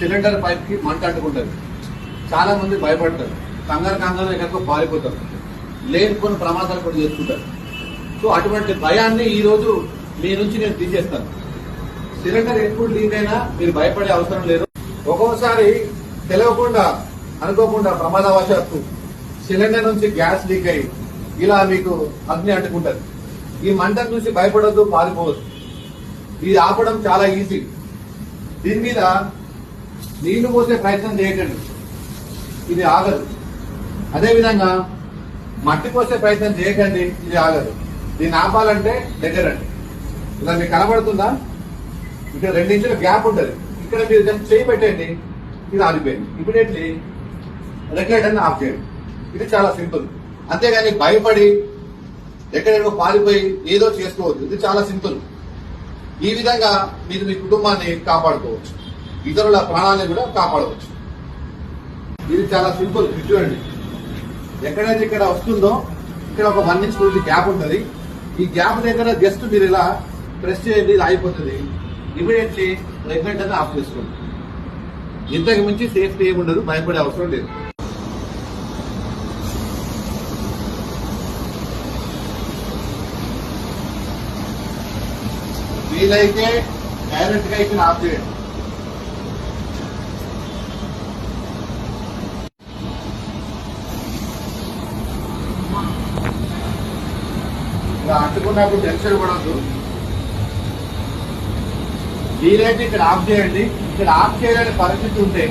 Cylinder pipe కి మంట అంటుకుంటది. చాలా మంది భయపడతారు, కంగారు ఎక్కడికో పారిపోతారు, లేనిపోయిన ప్రమాదాలు కూడా చేసుకుంటారు. సో అటువంటి భయాన్ని ఈ రోజు మీ నుంచి నేను తీసేస్తాను. సిలిండర్ ఎప్పుడు లీక్ అయినా మీరు భయపడే అవసరం లేదు. ఒక్కోసారి తెలియకుండా అనుకోకుండా ప్రమాదవశాత్తు సిలిండర్ నుంచి గ్యాస్ లీక్ అయ్యి ఇలా మీకు అగ్ని అంటుకుంటది. ఈ మంట చూసి భయపడద్దు, పారిపోవద్దు. ఇది ఆపడం చాలా ఈజీ. దీని మీద నీళ్లు పోసే ప్రయత్నం చేయకండి, ఇది ఆగదు. అదేవిధంగా మట్టి పోసే ప్రయత్నం చేయకండి, ఇది ఆగదు. దీన్ని ఆపాలంటే దగ్గరండి. ఇలా మీకు కనబడుతుందా? ఇక్కడ 2 ఇంచుల గ్యాప్ ఉంటుంది. ఇక్కడ మీరు జస్ట్ చేయి పెట్టండి, ఇది ఆగిపోయింది. ఇమీడియట్లీ రెగ్యులేటర్ని ఆఫ్ చేయండి. ఇది చాలా సింపుల్. అంతేగాని భయపడి ఎక్కడెక్కడో పారిపోయి ఏదో చేసుకోవద్దు. ఇది చాలా సింపుల్. ఈ విధంగా మీరు మీ కుటుంబాన్ని కాపాడుకోవచ్చు, ఇతరుల ప్రాణాలను కూడా కాపాడవచ్చు. ఇది చాలా సింపుల్. చూడండి, ఎక్కడైతే ఇక్కడ వస్తుందో ఇక్కడ ఒక 1 ఇంచ్ పూర్తి గ్యాప్ ఉంటుంది. ఈ గ్యాప్ దగ్గర జస్ట్ మీరు ఇలా ప్రెస్ చేయండి, ఇది అయిపోతుంది. ఇమీడియట్లీ రెగ్యులేటర్ ఆఫ్ చేసుకోండి. ఇంతకు మించి సేఫ్టీ ఏముండదు, భయపడే అవసరం లేదు. వీలైతే డైరెక్ట్ గా ఇక్కడ ఆఫ్ చేయండి. ఇలా అంటుకున్నప్పుడు టెన్షన్ పడద్దు. వీలైతే ఇక్కడ ఆఫ్ చేయండి. ఇక్కడ ఆఫ్ చేయలేని పరిస్థితి ఉంటే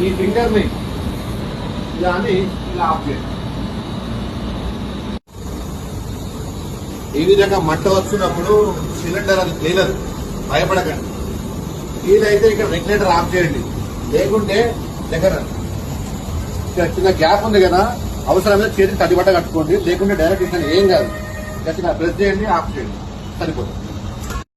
ఈ ఫింగర్ ని ఇలా అని ఇలా ఆఫ్ చేయండి. ఈ విధంగా మంట వస్తున్నప్పుడు సిలిండర్ అది క్లీనర్, భయపడకండి. వీలైతే ఇక్కడ రెగ్యులేటర్ ఆఫ్ చేయండి. లేకుంటే దగ్గర ఇక్కడ చిన్న గ్యాప్ ఉంది కదా, అవసరమైన చేతికి తడిబట్ట కట్టుకోండి. లేకుంటే డైరెక్ట్ ఇక్కడ ఏం కాదు, గట్టిగా ప్రెస్ చేయండి, ఆఫ్ చేయండి, సరిపోతుంది.